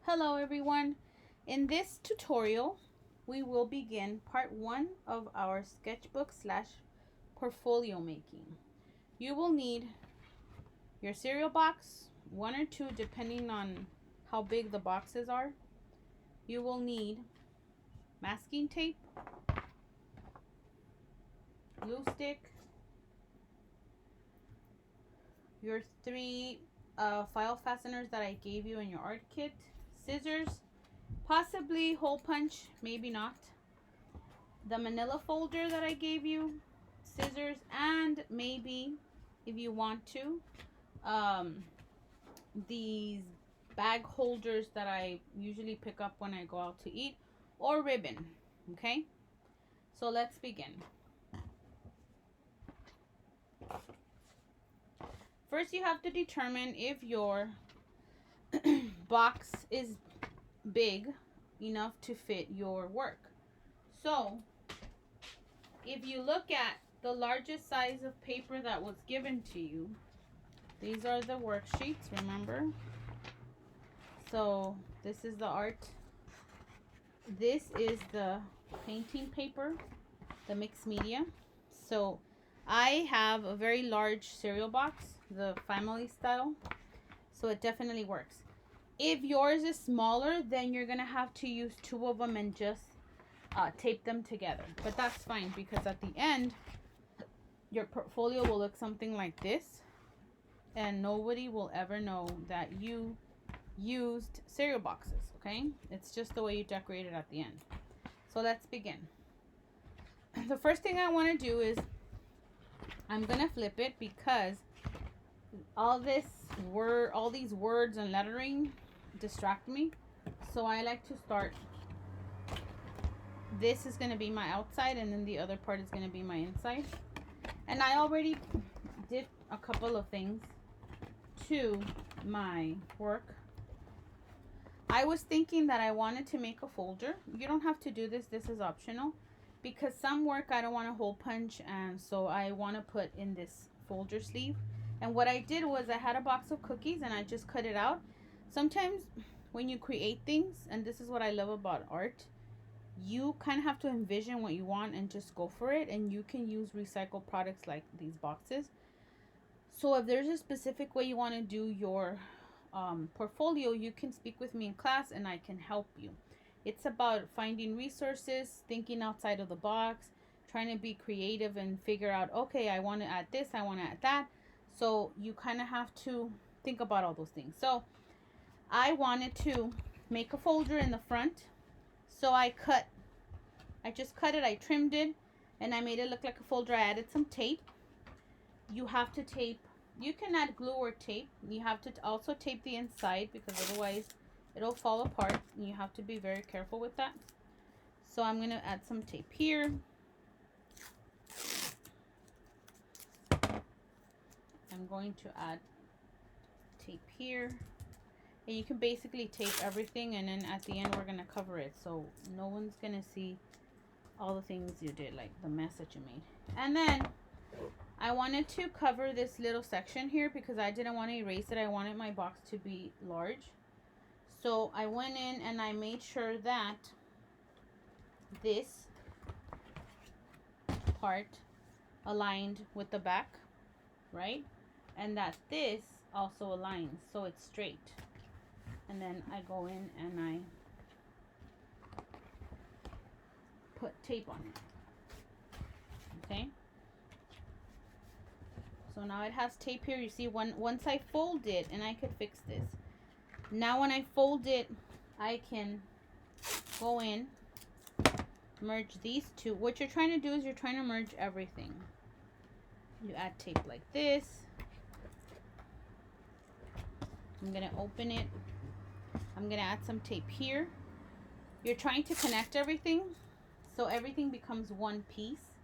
Hello everyone. In this tutorial, we will begin part 1 of our sketchbook slash portfolio making. You will need your cereal box, 1 or 2 depending on how big the boxes are. You will need masking tape, glue stick, your 3 file fasteners that I gave you in your art kit, scissors, possibly hole punch, maybe not, the manila folder that I gave you, scissors, and maybe, if you want to, these bag holders that I usually pick up when I go out to eat, or ribbon. Okay, so let's begin. First, you have to determine if your box is big enough to fit your work. So if you look at the largest size of paper that was given to you, these are the worksheets, remember? So this is the art. This is the painting paper, the mixed media. So I have a very large cereal box, the family style, so it definitely works. If yours is smaller, then you're gonna have to use 2 of them and just tape them together. But that's fine, because at the end, your portfolio will look something like this, and nobody will ever know that you used cereal boxes. Okay, it's just the way you decorate it at the end. So let's begin. The first thing I want to do is I'm gonna flip it, because all these words and lettering distract me. So I like to start. This is going to be my outside, and then the other part is going to be my inside. And I already did a couple of things to my work. I was thinking that I wanted to make a folder. You don't have to do this. This is optional, because some work I don't want to hole punch, and so I want to put in this folder sleeve. And what I did was I had a box of cookies and I just cut it out. Sometimes when you create things, and this is what I love about art, you kind of have to envision what you want and just go for it. And you can use recycled products like these boxes. So if there's a specific way you want to do your portfolio, you can speak with me in class and I can help you. It's about finding resources, thinking outside of the box, trying to be creative and figure out, okay, I want to add this, I want to add that. So you kind of have to think about all those things. So I wanted to make a folder in the front. So I just cut it, I trimmed it, and I made it look like a folder. I added some tape. You have to tape. You can add glue or tape. You have to also tape the inside, because otherwise it'll fall apart. And you have to be very careful with that. So I'm going to add some tape here. I'm going to add tape here. And you can basically tape everything, and then at the end we're going to cover it. So no one's going to see all the things you did, like the mess that you made. And then I wanted to cover this little section here, because I didn't want to erase it. I wanted my box to be large. So I went in and I made sure that this part aligned with the back, right? And that this also aligns, so it's straight. And then I go in and I put tape on it. Okay, so now it has tape here. You see, once I fold it, and I could fix this. Now when I fold it, I can go in, merge these two. What you're trying to do is you're trying to merge everything. You add tape like this. I'm gonna open it. I'm gonna add some tape here. You're trying to connect everything so everything becomes one piece,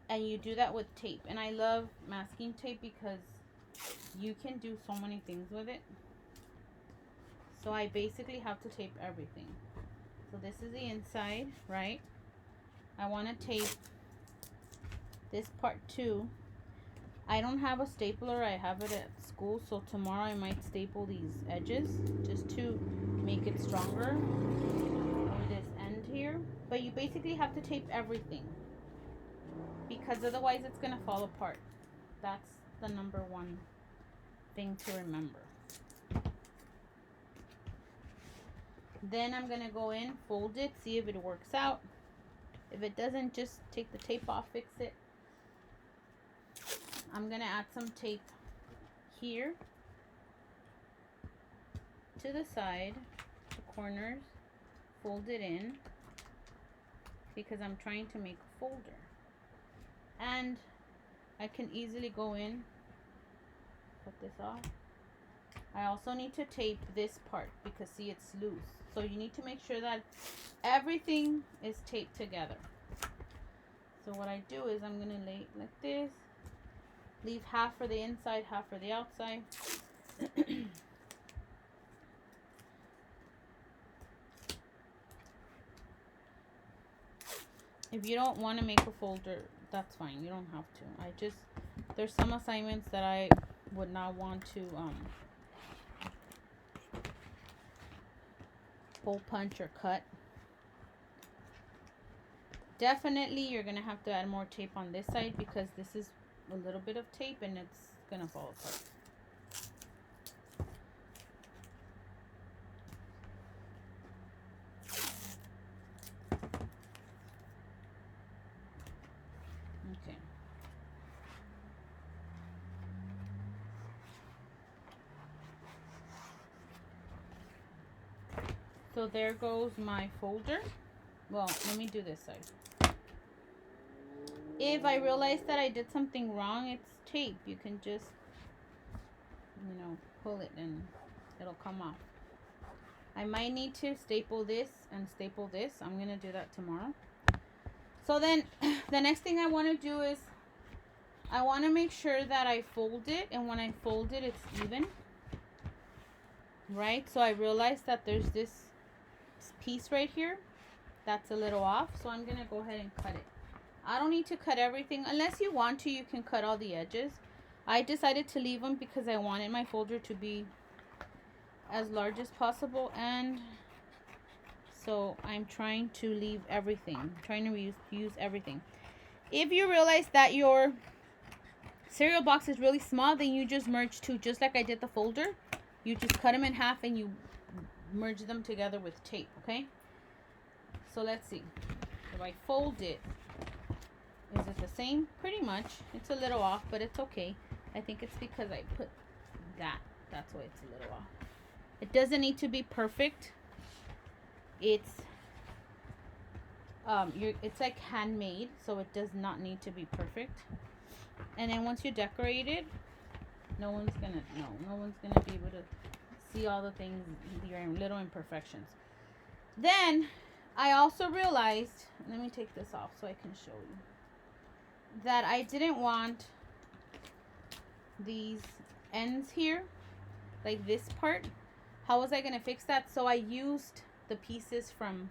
and you do that with tape. And I love masking tape because you can do so many things with it. So I basically have to tape everything. So this is the inside, right? I want to tape this part too. I don't have a stapler. I have it at school, so tomorrow I might staple these edges just to make it stronger, or this end here. But you basically have to tape everything, because otherwise it's gonna fall apart. That's the number one thing to remember. Then I'm gonna go in, fold it, see if it works out. If it doesn't, just take the tape off, fix it. I'm gonna add some tape here to the side, the corners, fold it in, because I'm trying to make a folder. And I can easily go in, cut this off. I also need to tape this part because see, it's loose. So you need to make sure that everything is taped together. So what I do is I'm gonna lay it like this. Leave half for the inside, half for the outside. If you don't want to make a folder, that's fine. You don't have to. There's some assignments that I would not want to hole punch or cut. Definitely you're gonna have to add more tape on this side because this is a little bit of tape and it's gonna fall apart. Okay. So there goes my folder. Well, let me do this side. If I realize that I did something wrong, it's tape. You can just, pull it and it'll come off. I might need to staple this and staple this. I'm going to do that tomorrow. So then the next thing I want to do is I want to make sure that I fold it. And when I fold it, it's even. Right? So I realized that there's this piece right here that's a little off, so I'm gonna go ahead and cut it. I don't need to cut everything. Unless you want to, you can cut all the edges. I decided to leave them because I wanted my folder to be as large as possible, and so I'm trying to leave everything. I'm trying to use everything. If you realize that your cereal box is really small, then you just merge two, just like I did the folder. You just cut them in half and you merge them together with tape, okay? So let's see. If I fold it, is it the same? Pretty much. It's a little off, but it's okay. I think it's because I put that. That's why it's a little off. It doesn't need to be perfect. It's like handmade, so it does not need to be perfect. And then once you decorate it, no one's gonna be able to see all the things, your little imperfections. Then I also realized, let me take this off so I can show you, that I didn't want these ends here, like this part. How was I gonna fix that? So I used the pieces from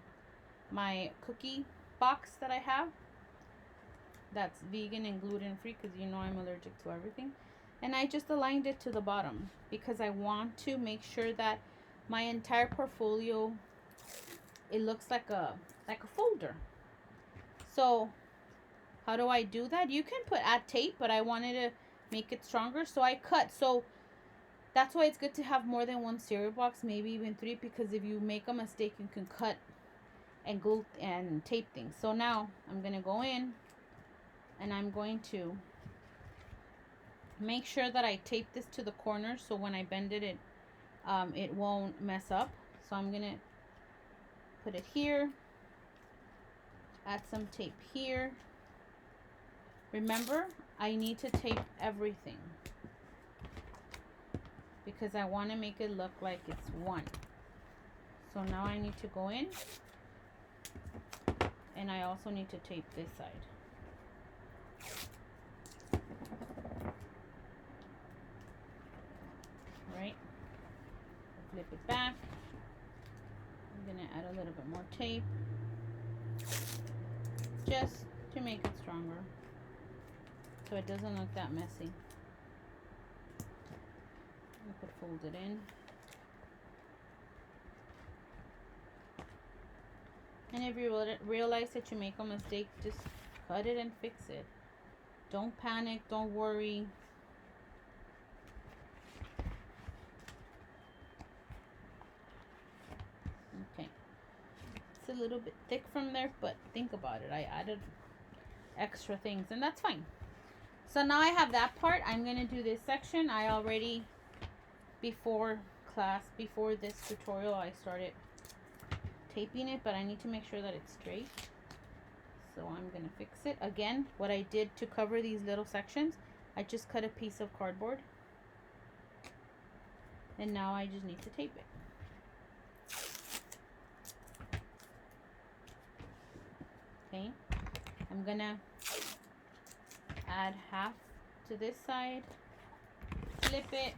my cookie box that I have that's vegan and gluten free, because I'm allergic to everything. And I just aligned it to the bottom because I want to make sure that my entire portfolio, it looks like a folder. So how do I do that? You can add tape, but I wanted to make it stronger, so I cut. So that's why it's good to have more than one cereal box, maybe even 3, because if you make a mistake, you can cut and glue and tape things. So now I'm gonna go in and I'm going to make sure that I tape this to the corner, so when I bend it, it won't mess up. So I'm gonna put it here, add some tape here. Remember, I need to tape everything because I want to make it look like it's one. So now I need to go in, and I also need to tape this side. Right? Flip it back. I'm gonna add a little bit more tape just to make it stronger, so it doesn't look that messy. could fold it in. And if you realize that you make a mistake, just cut it and fix it. Don't panic, don't worry. Okay. It's a little bit thick from there, but think about it. I added extra things, and that's fine. So now I have that part. I'm going to do this section. I already, before this tutorial, I started taping it, but I need to make sure that it's straight. So I'm going to fix it. Again, what I did to cover these little sections, I just cut a piece of cardboard. And now I just need to tape it. Okay. I'm going to add half to this side, flip it,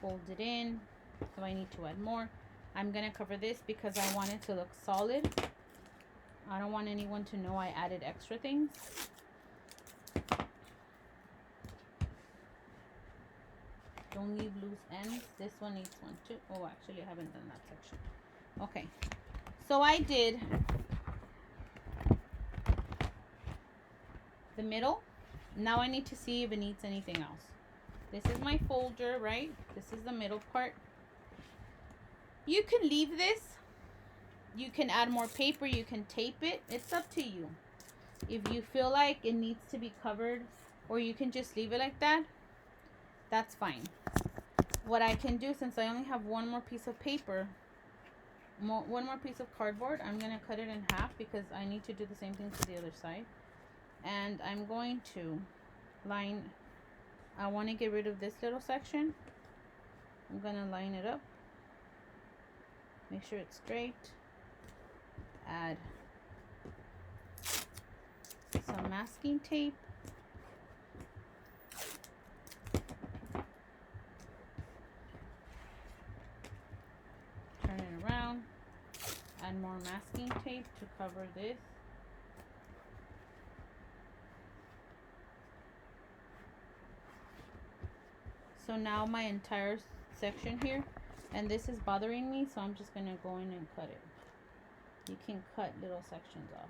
fold it in. So I need to add more. I'm going to cover this because I want it to look solid. I don't want anyone to know I added extra things. Don't leave loose ends. This one needs one too. Oh, actually, I haven't done that section. Okay. So I did the middle. Now I need to see if it needs anything else. This is my folder, right? This is the middle part. You can leave this. You can add more paper. You can tape it. It's up to you. If you feel like it needs to be covered, or you can just leave it like that, that's fine. What I can do, since I only have one more piece of paper, one more piece of cardboard, I'm going to cut it in half because I need to do the same thing to the other side. And I'm going to line, I want to get rid of this little section. I'm going to line it up. Make sure it's straight. Add some masking tape. Turn it around. Add more masking tape to cover this. So now my entire section here, and this is bothering me, so I'm just going to go in and cut it. You can cut little sections off.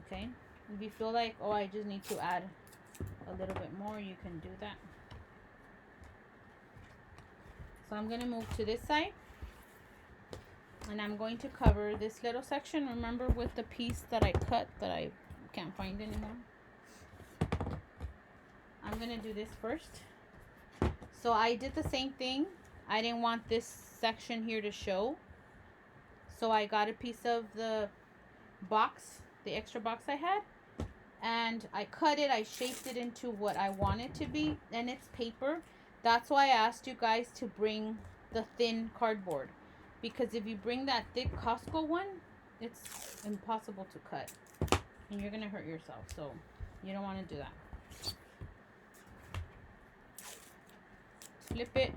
Okay? If you feel like, oh, I just need to add a little bit more, you can do that. So I'm going to move to this side. And I'm going to cover this little section. Remember, with the piece that I cut that I can't find anymore. I'm going to do this first. So I did the same thing. I didn't want this section here to show. So I got a piece of the box, the extra box I had. And I cut it. I shaped it into what I want it to be. And it's paper. That's why I asked you guys to bring the thin cardboard. Because if you bring that thick Costco one, it's impossible to cut. And you're going to hurt yourself. So you don't want to do that. Flip it.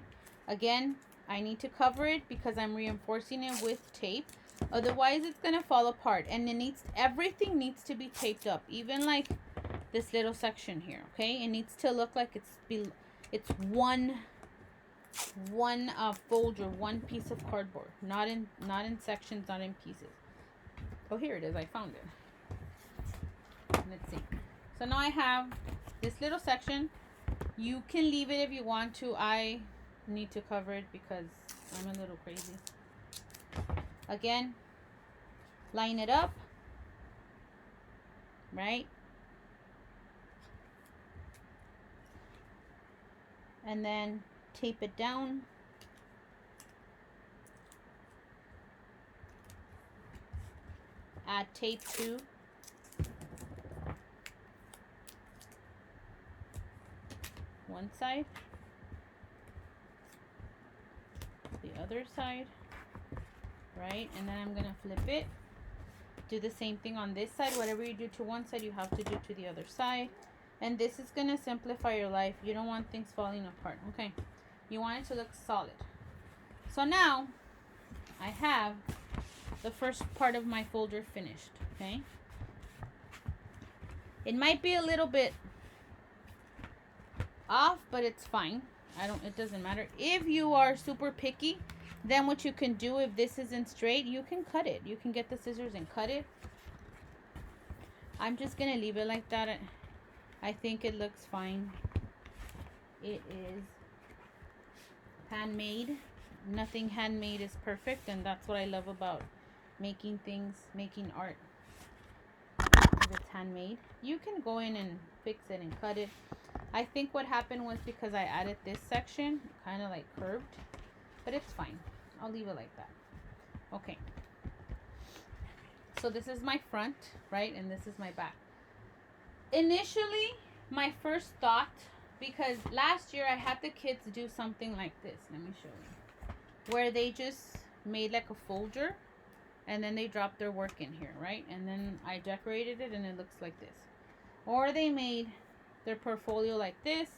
Again, I need to cover it because I'm reinforcing it with tape. Otherwise, it's going to fall apart. And everything needs to be taped up. Even like this little section here. Okay? It needs to look like it's one folder, one piece of cardboard, not in sections, not in pieces. Oh, here it is. I found it. Let's see. So now I have this little section. You can leave it if you want to. I need to cover it because I'm a little crazy. Again, line it up, right? And then tape it down. Add tape to one side, the other side, right? And then I'm gonna flip it. Do the same thing on this side. Whatever you do to one side, you have to do to the other side. And this is gonna simplify your life. You don't want things falling apart. Okay, you want it to look solid. So now I have the first part of my folder finished. Okay, it might be a little bit off, but it's fine. It doesn't matter. If you are super picky, then what you can do, if this isn't straight, you can cut it. You can get the scissors and cut it. I'm just gonna leave it like that. I think it looks fine. It is handmade. Nothing handmade is perfect, and that's what I love about making things, making art. If it's handmade, you can go in and fix it and cut it. I think what happened was because I added this section, kind of like curved, but it's fine. I'll leave it like that. Okay. So this is my front, right? And this is my back. Initially, my first thought, because last year I had the kids do something like this. Let me show you. Where they just made like a folder and then they dropped their work in here, right? And then I decorated it and it looks like this. Or they made their portfolio like this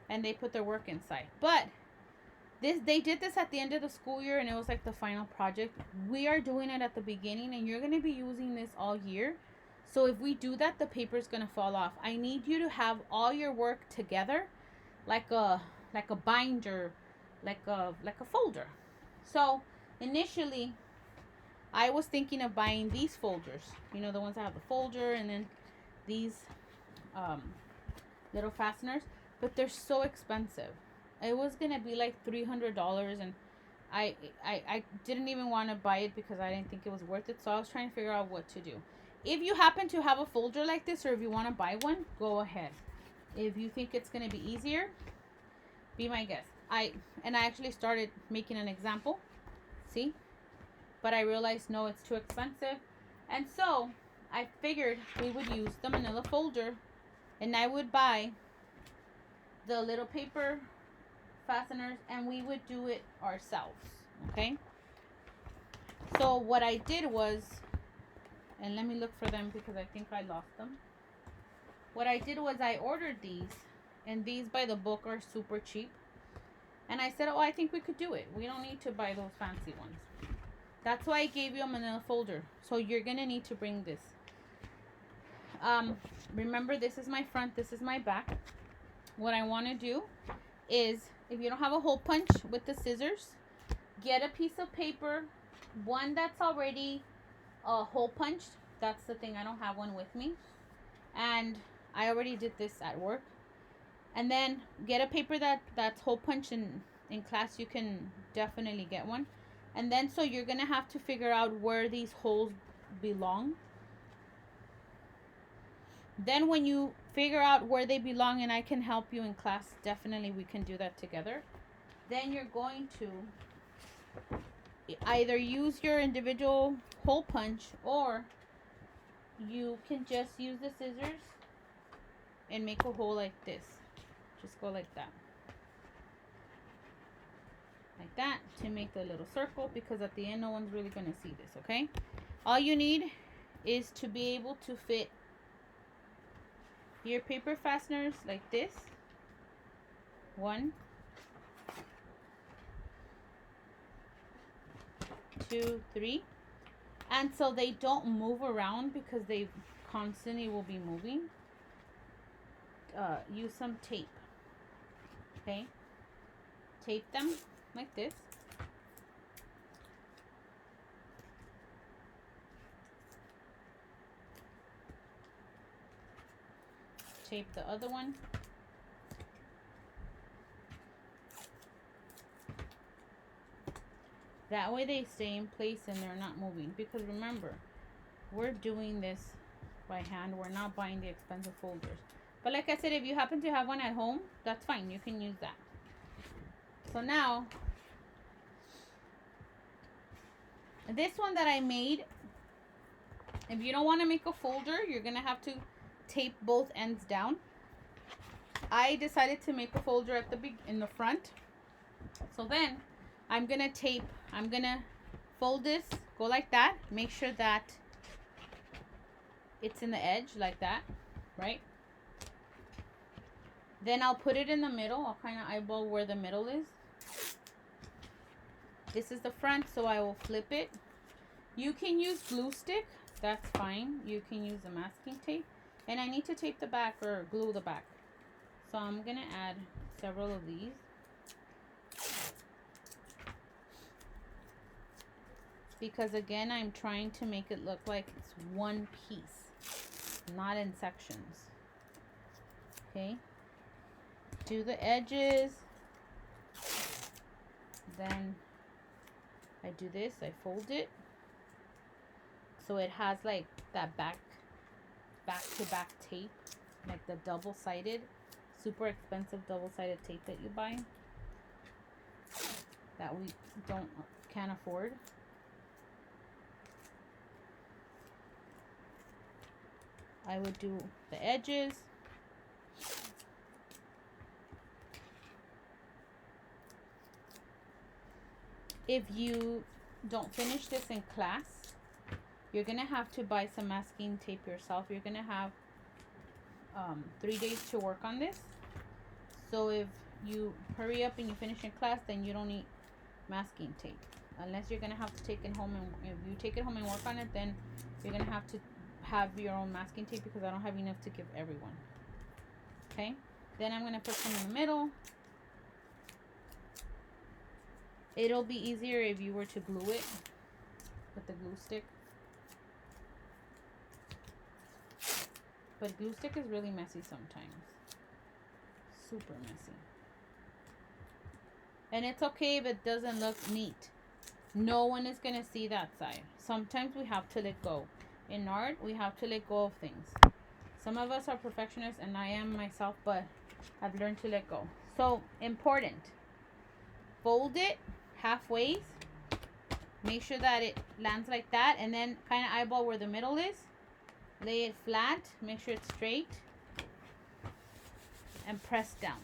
and they put their work inside. But they did this at the end of the school year and it was like the final project. We are doing it at the beginning and you're going to be using this all year. So if we do that, the paper is going to fall off. I need you to have all your work together like a binder, like a folder. So initially I was thinking of buying these folders, you know, the ones that have the folder and then these little fasteners, but they're so expensive. It was gonna be like $300, and I didn't even want to buy it because I didn't think it was worth it. So I was trying to figure out what to do. If you happen to have a folder like this, or if you want to buy one, go ahead. If you think it's gonna be easier, be my guest. I actually started making an example, see, but I realized no, it's too expensive, and so I figured we would use the manila folder, and I would buy the little paper fasteners and we would do it ourselves. Okay, so what I did was, and let me look for them because I think I lost them. What I did was I ordered these, and these by the book are super cheap, and I said, oh, I think we could do it. We don't need to buy those fancy ones. That's why I gave you a manila folder. So you're gonna need to bring this. Remember, this is my front, this is my back. What I want to do is, if you don't have a hole punch with the scissors, get a piece of paper, one that's already hole punched. That's the thing, I don't have one with me, and I already did this at work. And then get a paper that's hole punched. In class you can definitely get one. And then so you're gonna have to figure out where these holes belong. Then when you figure out where they belong, and I can help you in class, definitely we can do that together, then you're going to either use your individual hole punch, or you can just use the scissors and make a hole like this. Just go like that. Like that, to make the little circle, because at the end no one's really going to see this, okay? All you need is to be able to fit your paper fasteners like this. 1, 2, 3. And so they don't move around, because they constantly will be moving. Use some tape. Okay? Tape them like this. Tape the other one. That way they stay in place and they're not moving. Because remember, we're doing this by hand. We're not buying the expensive folders. But like I said, if you happen to have one at home, that's fine. You can use that. So now, this one that I made, if you don't want to make a folder, you're going to have to tape both ends down. I decided to make a folder at in the front. So then I'm going to fold this, go like that. Make sure that it's in the edge like that, right? Then I'll put it in the middle. I'll kind of eyeball where the middle is. This is the front, so I will flip it. You can use glue stick. That's fine. You can use the masking tape. And I need to tape the back, or glue the back. So I'm gonna add several of these. Because again, I'm trying to make it look like it's one piece, not in sections. Okay. Do the edges. Then I do this, I fold it. So it has like that back to back tape, like the double-sided, super expensive double-sided tape that you buy that we can't afford. I would do the edges. If you don't finish this in class, you're gonna have to buy some masking tape yourself. You're gonna have 3 days to work on this. So if you hurry up and you finish in class, then you don't need masking tape. Unless you're gonna have to take it home, and if you take it home and work on it, then you're gonna have to have your own masking tape, because I don't have enough to give everyone. Okay, then I'm gonna put some in the middle. It'll be easier if you were to glue it with the glue stick, but glue stick is really messy sometimes, super messy. And it's okay if it doesn't look neat. No one is gonna see that side. Sometimes we have to let go. In art, we have to let go of things. Some of us are perfectionists, and I am myself, but I've learned to let go. So important. Fold it halfway. Make sure that it lands like that, and then kind of eyeball where the middle is. Lay it flat. Make sure it's straight. And press down.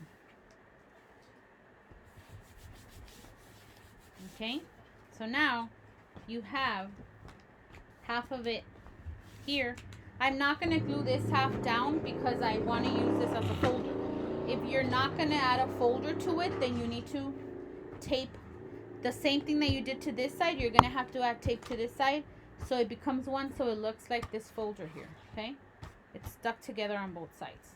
Okay? So now you have half of it here. I'm not going to glue this half down because I want to use this as a folder. If you're not going to add a folder to it, then you need to tape the same thing that you did to this side. You're going to have to add tape to this side so it becomes one, so it looks like this folder here. Okay, it's stuck together on both sides.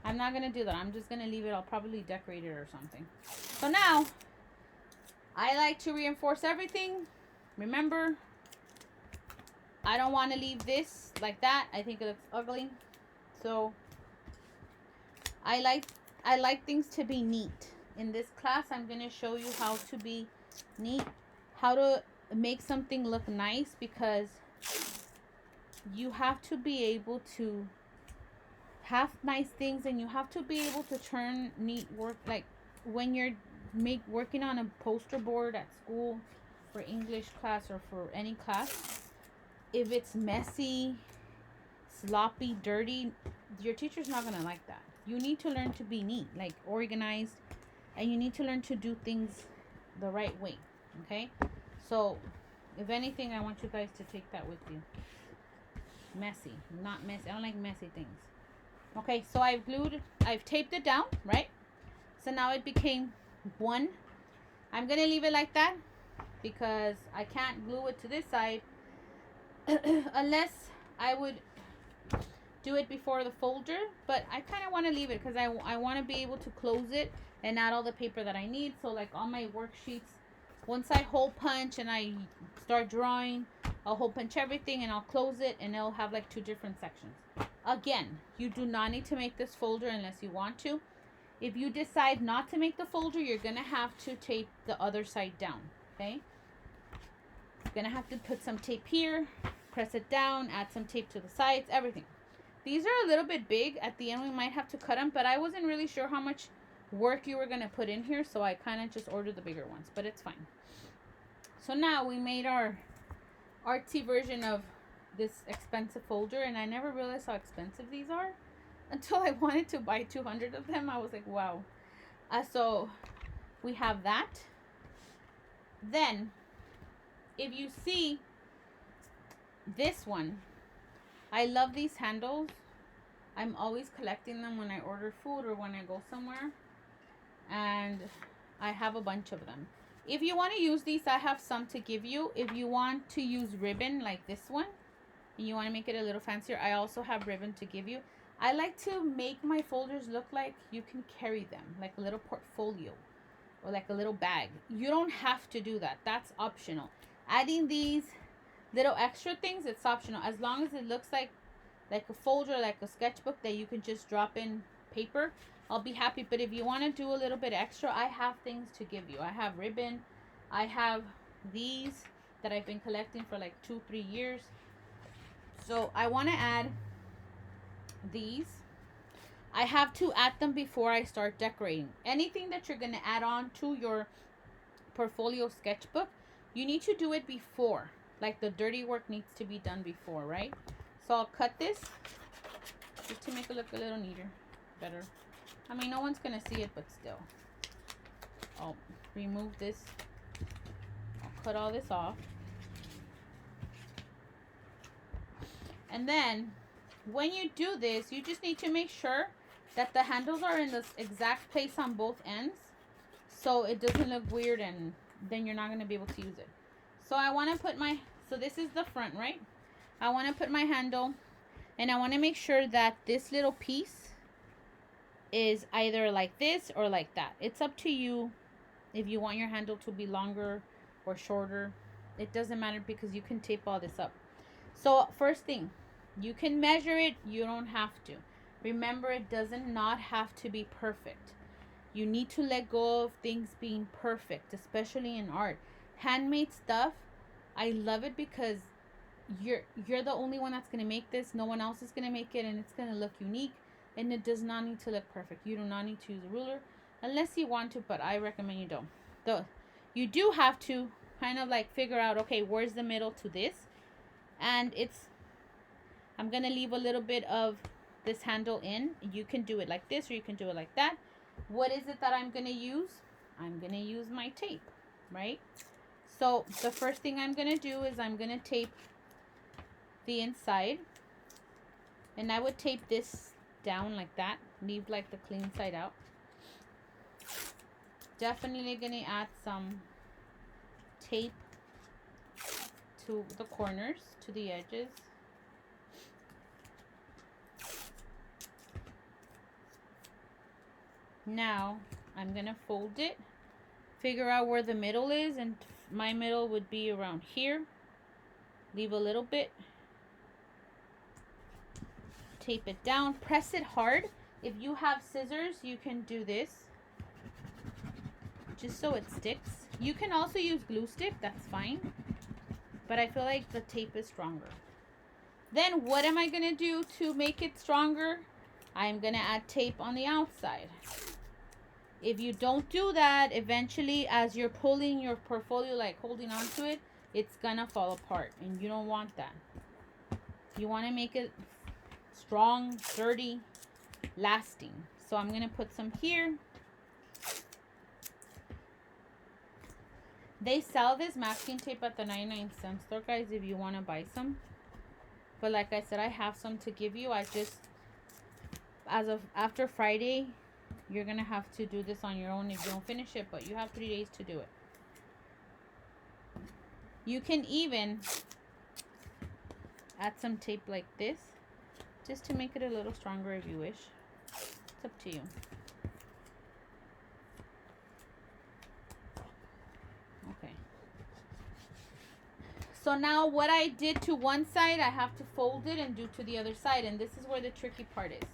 I'm not going to do that. I'm just going to leave it. I'll probably decorate it or something. So now I like to reinforce everything. Remember, I don't want to leave this like that. I think it looks ugly. So I like things to be neat. In this class, I'm going to show you how to be neat, how to make something look nice, because you have to be able to have nice things, and you have to be able to turn neat work. Like when you're working on a poster board at school for English class or for any class, if it's messy, sloppy, dirty, your teacher's not gonna like that. You need to learn to be neat, like organized, and you need to learn to do things the right way. Okay, so if anything, I want you guys to take that with you. Messy, not messy. I don't like messy things. Okay, so I've taped it down, right? So now it became one. I'm gonna leave it like that because I can't glue it to this side unless I would do it before the folder, but I kind of want to leave it because I want to be able to close it and add all the paper that I need. So like on my worksheets, once I hole punch and I start drawing, I'll hole punch everything and I'll close it, and it'll have like 2 different sections. Again, you do not need to make this folder unless you want to. If you decide not to make the folder, you're going to have to tape the other side down, okay? You're going to have to put some tape here, press it down, add some tape to the sides, everything. These are a little bit big. At the end, we might have to cut them, but I wasn't really sure how much work you were going to put in here, so I kind of just ordered the bigger ones, but it's fine. So now we made our artsy version of this expensive folder, and I never realized how expensive these are until I wanted to buy 200 of them. I was like, wow. So we have that. Then, if you see this one, I love these handles. I'm always collecting them when I order food or when I go somewhere, and I have a bunch of them. If you want to use these, I have some to give you. If you want to use ribbon like this one, and you want to make it a little fancier, I also have ribbon to give you. I like to make my folders look like you can carry them, like a little portfolio or like a little bag. You don't have to do that. That's optional. Adding these little extra things, it's optional. As long as it looks like a folder, like a sketchbook that you can just drop in paper, I'll be happy. But if you want to do a little bit extra, I have things to give you. I have ribbon. I have these that I've been collecting for like 2-3 years. So I want to add these. I have to add them before I start decorating. Anything that you're going to add on to your portfolio sketchbook, you need to do it before. Like the dirty work needs to be done before, right? So I'll cut this just to make it look a little neater, better. I mean, no one's going to see it, but still. I'll remove this. I'll cut all this off. And then when you do this, you just need to make sure that the handles are in the exact place on both ends, so it doesn't look weird and then you're not going to be able to use it. So I want to put my, so this is the front, right? I want to put my handle, and I want to make sure that this little piece is either like this or like that. It's up to you if you want your handle to be longer or shorter. It doesn't matter because you can tape all this up. So first thing, you can measure it. You don't have to. Remember, it doesn't not have to be perfect. You need to let go of things being perfect, especially in art. Handmade stuff, I love it because you're the only one that's going to make this. No one else is going to make it, and it's going to look unique, and it does not need to look perfect. You do not need to use a ruler unless you want to, but I recommend you don't. You do have to kind of like figure out, okay, where's the middle to this? And I'm going to leave a little bit of this handle in. You can do it like this or you can do it like that. What is it that I'm going to use? I'm going to use my tape, right? So the first thing I'm going to do is I'm going to tape the inside. And I would tape this down like that. Leave like the clean side out. Definitely going to add some tape to the corners, to the edges. Now I'm going to fold it, figure out where the middle is, and my middle would be around here. Leave a little bit. Tape it down. Press it hard. If you have scissors, you can do this just so it sticks. You can also use glue stick. That's fine. But I feel like the tape is stronger. Then what am I going to do to make it stronger? I'm going to add tape on the outside. If you don't do that, eventually as you're pulling your portfolio, like holding on to it, it's going to fall apart. And you don't want that. You want to make it strong, sturdy, lasting. So I'm going to put some here. They sell this masking tape at the 99-cent store, guys, if you want to buy some. But like I said, I have some to give you. I just, as of after Friday, you're going to have to do this on your own if you don't finish it. But you have 3 days to do it. You can even add some tape like this, just to make it a little stronger if you wish. It's up to you. Okay. So now what I did to one side, I have to fold it and do to the other side. And this is where the tricky part is.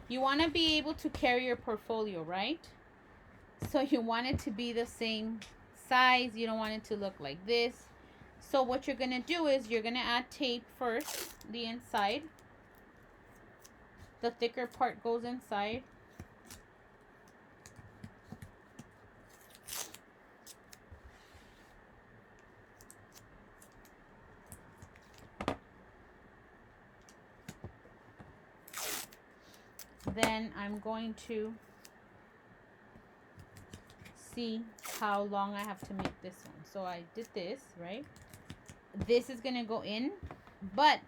You want to be able to carry your portfolio, right? So you want it to be the same size. You don't want it to look like this. So what you're going to do is you're going to add tape first, the inside. The thicker part goes inside. Then I'm going to see how long I have to make this one. So I did this, right? This is going to go in. But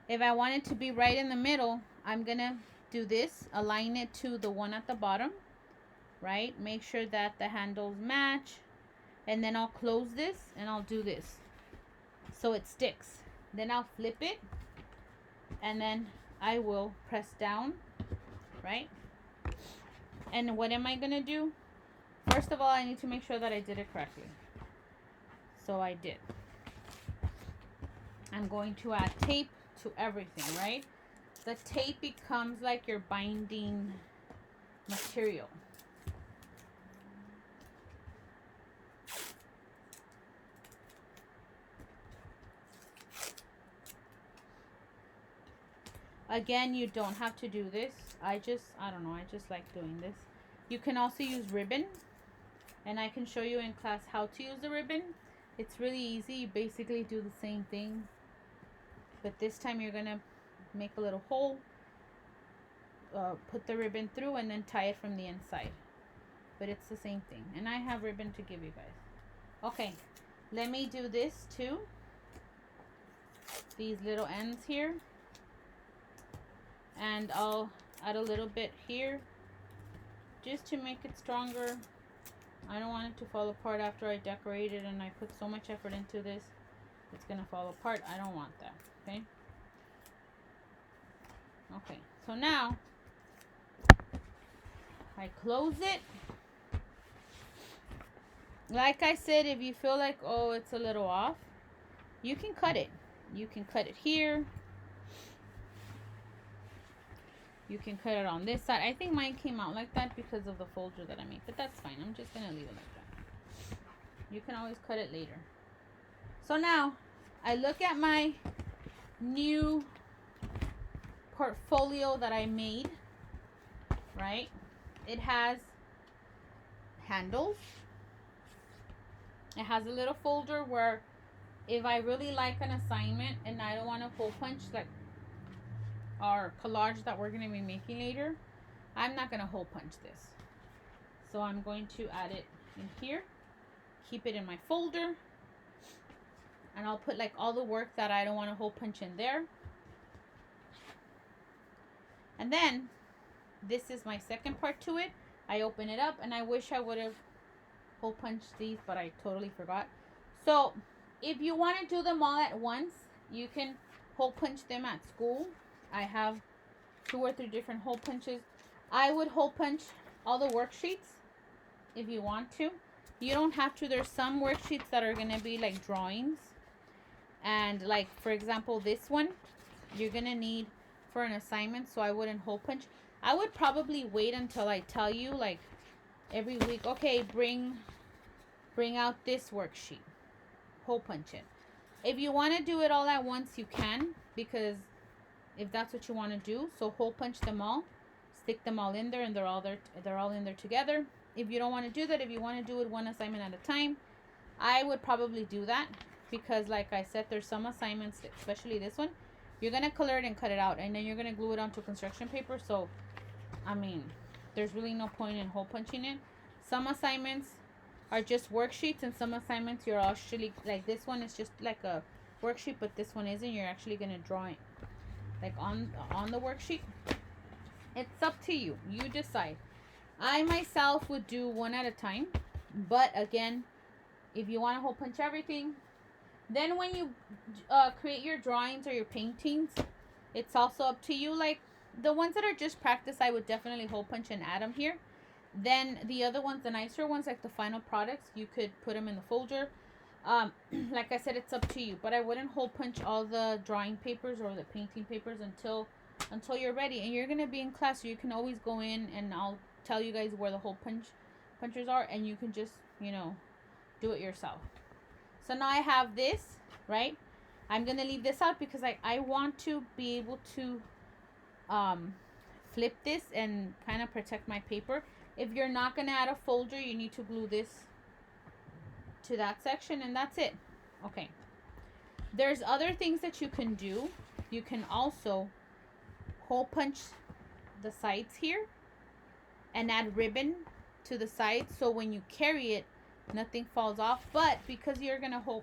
if I want it to be right in the middle, I'm going to do this. Align it to the one at the bottom, right? Make sure that the handles match. And then I'll close this and I'll do this so it sticks. Then I'll flip it and then I will press down, right? And what am I going to do? First of all, I need to make sure that I did it correctly. So I did. I'm going to add tape to everything, right? The tape becomes like your binding material. Again, you don't have to do this. I don't know, I just like doing this. You can also use ribbon, and I can show you in class how to use the ribbon. It's really easy. You basically do the same thing, but this time you're gonna make a little hole, put the ribbon through, and then tie it from the inside. But it's the same thing, and I have ribbon to give you guys. Okay, let me do this too. These little ends here, and I'll add a little bit here just to make it stronger. I don't want it to fall apart after I decorate it and I put so much effort into this. It's gonna fall apart. I don't want that. Okay. Okay, so now I close it. Like I said, if you feel like, oh, it's a little off, you can cut it. You can cut it here. You can cut it on this side. I think mine came out like that because of the folder that I made, but that's fine. I'm just gonna leave it like that. You can always cut it later. So now I look at my new portfolio that I made, right? It has handles. It has a little folder where if I really like an assignment and I don't want to hole punch like our collage that we're going to be making later, I'm not going to hole punch this. So I'm going to add it in here, keep it in my folder, and I'll put like all the work that I don't want to hole punch in there. And then this is my second part to it. I open it up, and I wish I would have hole punched these, but I totally forgot. So if you want to do them all at once, you can hole punch them at school. I have 2 or 3 different hole punches. I would hole punch all the worksheets if you want to. You don't have to. There's some worksheets that are going to be like drawings. And like, for example, this one, you're going to need for an assignment. So I wouldn't hole punch. I would probably wait until I tell you like every week, okay, bring out this worksheet. Hole punch it. If you want to do it all at once, you can, because if that's what you want to do. So hole punch them all, stick them all in there, and they're all in there together. If you don't want to do that, if you want to do it one assignment at a time, I would probably do that, because like I said, there's some assignments, especially this one, you're going to color it and cut it out, and then you're going to glue it onto construction paper. So I mean, there's really no point in hole punching it. Some assignments are just worksheets, and some assignments you're actually, like this one is just like a worksheet, but this one isn't. You're actually going to draw it like on the worksheet. It's up to you. You decide. I myself would do one at a time, but again, if you want to hole punch everything, then when you create your drawings or your paintings, it's also up to you. Like the ones that are just practice, I would definitely hole punch and add them here. Then the other ones, the nicer ones, like the final products, you could put them in the folder. Like I said, it's up to you, but I wouldn't hole punch all the drawing papers or the painting papers until you're ready, and you're gonna be in class, so you can always go in and I'll tell you guys where the hole punchers are, and you can just, you know, do it yourself. So now I have this, right? I'm gonna leave this out because I want to be able to flip this and kind of protect my paper. If you're not gonna add a folder, you need to glue this to that section, and that's it. Okay, there's other things that you can do. You can also hole punch the sides here and add ribbon to the sides, so when you carry it, nothing falls off. But because you're gonna hole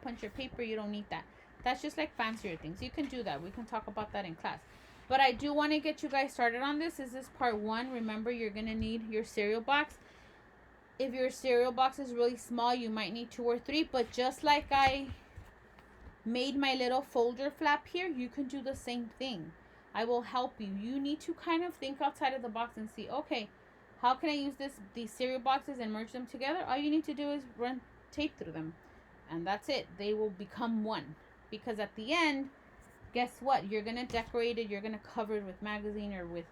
punch your paper, you don't need that. That's just like fancier things. You can do that. We can talk about that in class. But I do want to get you guys started on this. This is part 1. Remember, you're gonna need your cereal box. If your cereal box is really small, you might need 2 or 3. But just like I made my little folder flap here, you can do the same thing. I will help you. You need to kind of think outside of the box and see, okay, how can I use these cereal boxes and merge them together? All you need to do is run tape through them. And that's it. They will become one. Because at the end, guess what? You're going to decorate it. You're going to cover it with magazine or with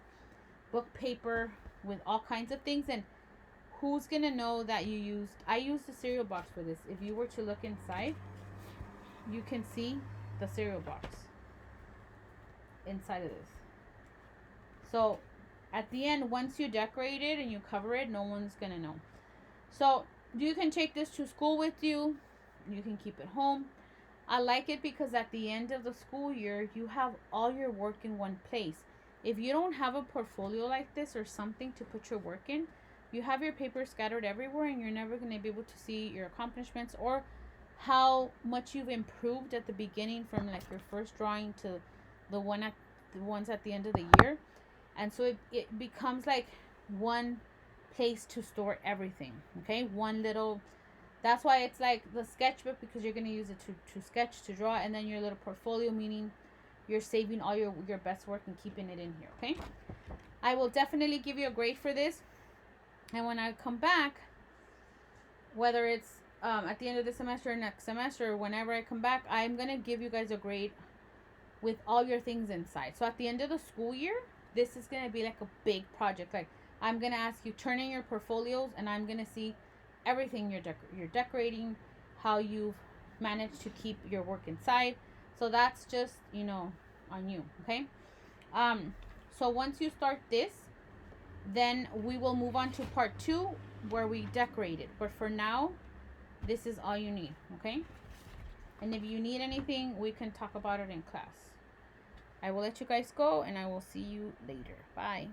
book paper, with all kinds of things. And who's going to know that you used... I used the cereal box for this. If you were to look inside, you can see the cereal box inside of this. So at the end, once you decorate it and you cover it, no one's going to know. So you can take this to school with you. You can keep it home. I like it because at the end of the school year, you have all your work in one place. If you don't have a portfolio like this or something to put your work in, you have your paper scattered everywhere and you're never going to be able to see your accomplishments or how much you've improved at the beginning from like your first drawing to the ones at the end of the year. And so it becomes like one place to store everything. Okay, one little... That's why it's like the sketchbook, because you're going to use it to sketch, to draw, and then your little portfolio, meaning you're saving all your best work and keeping it in here, okay? I will definitely give you a grade for this. And when I come back, whether it's at the end of the semester or next semester, or whenever I come back, I'm going to give you guys a grade with all your things inside. So at the end of the school year, this is going to be like a big project. Like, I'm going to ask you, turn in your portfolios, and I'm going to see everything you're decorating, how you've managed to keep your work inside. So that's just, you know, on you, okay? So once you start this, then we will move on to part 2 where we decorate it. But for now, this is all you need, okay? And if you need anything, we can talk about it in class. I will let you guys go, and I will see you later. Bye.